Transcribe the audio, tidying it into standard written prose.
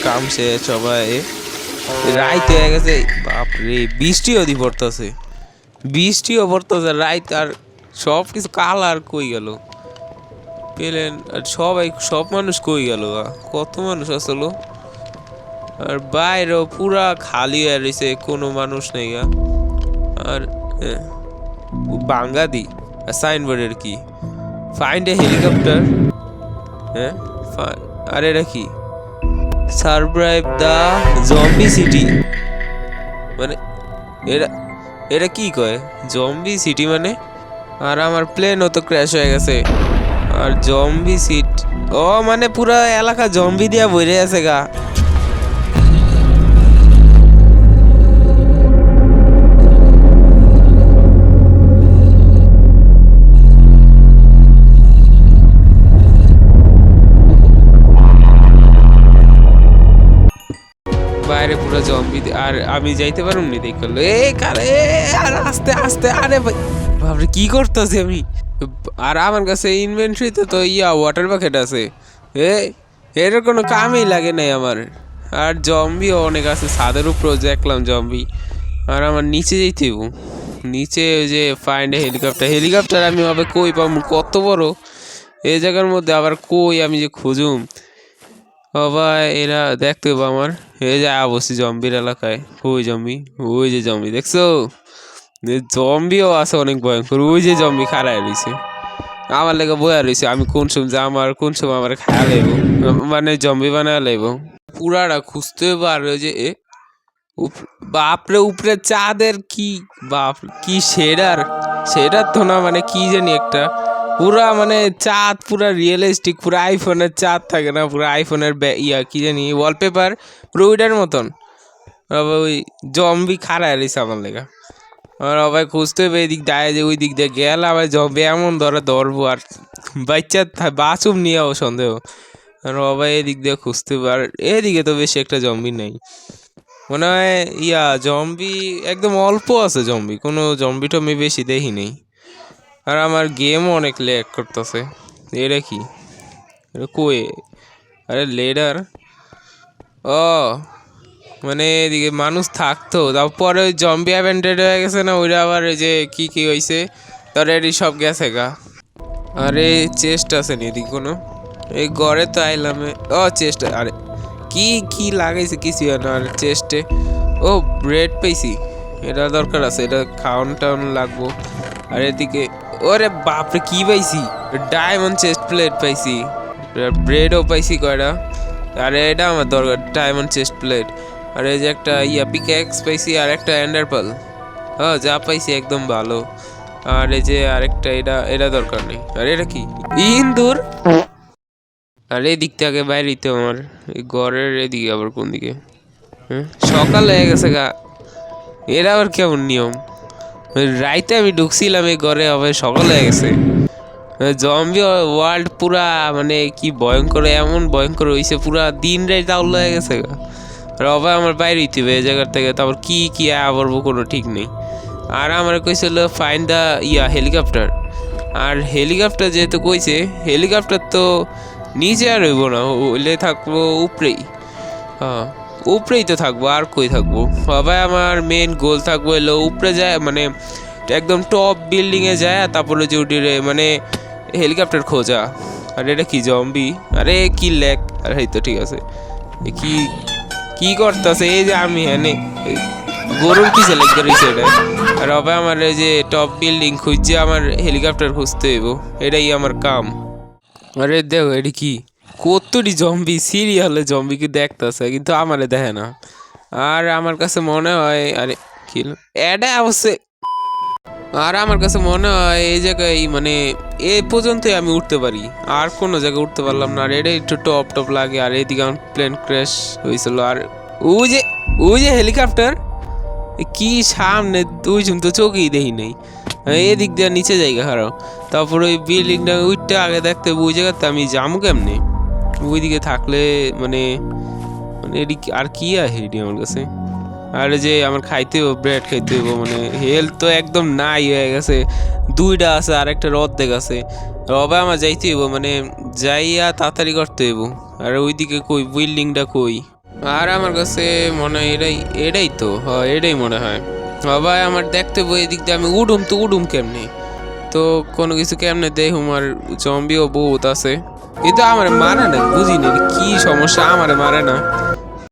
কাম শেষ সবাই রাইত হয়ে গেছে। বাপরে বৃষ্টিও পড়তেছে, বৃষ্টিও পড়তেছে রাইত, আর সব কিছু কালার কই গেল পেলেন, আর সবাই সব মানুষ কই গেল, কত মানুষ আসলো, আর বাইরেও পুরা খালি হয়ে রয়েছে, কোনো মানুষ নেই গা। আর বাঙ্গাদি সাইনবোর্ডের কি ফাইন্ড এ হেলিকপ্টার, হ্যাঁ আর এটা কি সারভাইভ দ্য জম্বি সিটি, মানে এটা এটা কি কয় জম্বি সিটি মানে? আর আমার প্লেনও তো ক্র্যাশ হয়ে গেছে, আর জম্বি সিট, ও মানে পুরা এলাকা জম্বি দিয়া ভরে আছে গা। বাইরে পুরো জম্বি, আর আমি যাইতে পারুম নি, দেখ করলো এ কারে, আর আস্তে আস্তে, আরে ভাই বাপরে কি করতেছি আমি। আর আমার কাছে ইনভেন্টরিতে তো ওয়াটার বাকেট আছে, এর কোনো কামেই লাগে নাই আমার। আর জম্বিও অনেক আছে, ছাদের উপরেও দেখলাম জম্বি। আর আমার নিচে যেতে হইব, নিচে ওই যে ফাইন্ড এ হেলিকপ্টার, হেলিকপ্টার আমি ভাবে কই পাবো, কত বড় এই জায়গার মধ্যে, আবার কই আমি যে খুঁজুম। বাবা এরা দেখতে হবে আমার, এই যে অবশ্যই জম্বির এলাকায়, ওই জম্বি, ওই যে জম্বি দেখছো, জম্বিও আছে অনেক ভয়ঙ্কর, ওই যে জম্বি খাড়ায় রয়েছে আমার লেগে বয়া রয়েছে, আমি কোন সময় যা আমার কোন সময় আমার খায়া লাইব, মানে জম্বি বানায় লাইব, পুরাটা খুঁজতে হবে। আর ওই যে বাপরে উপরে চাঁদের কি, বাপ কি শেডার, শেডার তো না, মানে কি জানি একটা পুরা, মানে চাঁদ পুরা রিয়েলিস্টিক, পুরা আইফোনের চাঁদ থাকে না, পুরা আইফোনের কি জানি ওয়ালপেপার, পুরো ওইটার মতন। ওই জম্বি খাড়ায় রয়েছে আমার লেগা, আমার সবাই খুঁজতে হবে এই দিক দিয়ে, যে ওই দিক দিয়ে গেল আবার জম্বি এমন ধরবো, আর বাচ্চা বাসুম নিয়েও সন্দেহ, আর সবাই এদিক দিয়ে খুঁজতে হবে। আর এদিকে তো বেশি একটা জম্বি নেই মনে হয়, জম্বি একদম অল্প আছে, জম্বি কোনো জম্বি টম্বি বেশি দেখি নেই। আর আমার গেমও অনেক ল্যাগ করতেছে, এটা কি, এটা কই, আরে লেডার, ও মানে এদিকে মানুষ থাকতো, তারপরে ওই জম্বি অ্যাভেন্টেড হয়ে গেছে না, ওইটা আবার ওই যে কি হয়েছে তোর এটি সব গেছে গা। আরে চেস্ট আছে নি এদিকে কোনো, এই ঘরে তো আইলাম, ও চেস্ট, আরে কি লাগাইছে কিছু না, আর চেস্টে ও ব্রেড পেয়েছি, এটা দরকার আছে, এটা খাওয়ান টাউন লাগবো। আর এদিকে ওরে বাপরে কি পাইছি, ডায়মন্ড চেস্ট প্লেট পাইছি, ব্রেডও পাইছি কয়টা, আর এটা আমার দরকার ডায়মন্ড চেস্ট প্লেট। আর এই যে একটা পিক্যাক্স পাইছি, আর একটা এন্ডারপাল, হ্যাঁ যা পাইছি একদম ভালো। আর এই যে আরেকটা, এটা দরকার নেই। আর এটা কি ইন্দুর, আর এই দিক থেকে বাইরে তো আমার এই ঘরের এদিকে আবার কোন দিকে, সকাল হয়ে গেছে গা, এরা আবার কেমন নিয়ম, রাইতে আমি ঢুকছিলাম এই ঘরে, আবার সকাল হয়ে গেছে। জম্বি ওয়ার্ল্ড পুরা মানে কি ভয়ঙ্কর, এমন ভয়ঙ্কর হয়েছে, পুরা দিন রাত আউল হয়ে গেছে গা। রবা আমার বাইরে হইতে হবে এই জায়গার থেকে, তারপর কি আবরবো কোনো ঠিক নেই। আর আমার কইছিল ফাইন্ড দ্য হেলিকপ্টার, আর হেলিকপ্টার যেহেতু কইছে, হেলিকপ্টার তো নিচে আর হইব না, হইলে থাকবো উপরেই, হ্যাঁ উপরেই তো থাকবো, আর কই থাকবো। সবাই আমার মেন গোল থাকবো এলো উপরে যায়, মানে একদম টপ বিল্ডিংয়ে যায়, তারপরে যে উঠিরে মানে হেলিকপ্টার খোঁজা। আর এটা কি জম্বি, আরে কি ল্যাক, আর এই তো ঠিক আছে, কি করতেছে এই যে আমি হ্যাঁ গরুর পিছে লেগে রয়েছে এটা। আর হবে আমার এই যে টপ বিল্ডিং খুঁজছে, আমার হেলিকপ্টার খুঁজতে হইব, এটাই আমার কাম। আরে দেখো এটি কি, কতটি জম্বি সিরিয়ালে জম্বিকে দেখতেছে, কিন্তু আমারে দেখে না। আর আমার কাছে মনে হয়, আরে কি এটা অবশ্যই, আর আমার কাছে মনে হয় এই জায়গায় মানে এ পর্যন্তই আমি উঠতে পারি, আর কোনো জায়গায় উঠতে পারলাম না। আর এটা একটু টপ লাগে, আর এদিকে আমার প্লেন ক্র্যাশ হয়েছিল। আর ওই যে হেলিকপ্টার কি সামনে, দুই জন তো চোখেই দেখি নেই, এদিক দিয়ে নিচে জায়গা হারাও, তারপর ওই বিল্ডিংটা উঠতে আগে দেখতে ওই জায়গাতে আমি যাবো কেমনে, ওইদিকে থাকলে মানে মানে এদিক আর কি আছে এটি আমার কাছে। আর যে আমার খাইতে হইব, ব্রেড খাইতে হইব, মানে হেলথ তো একদম নাই হয়ে গেছে, দুইটা আছে আর একটা অর্ধেক আছে, রবে আমার যাইতে হইব, মানে যাইয়া তাড়াতাড়ি করতে হইব। আর ওইদিকে কই বিল্ডিংটা কই, আর আমার কাছে মনে হয় এটাই এটাই তো এটাই মনে হয়। ভাই আমার দেখতে বই এদিক দিয়ে আমি উডুম কেমনে, তো কোনো কিছু কেমনে দেখুম আর জম্বিও বহুত আছে, কিন্তু আমার মারে না, বুঝি না কি সমস্যা, আমারে মারে না।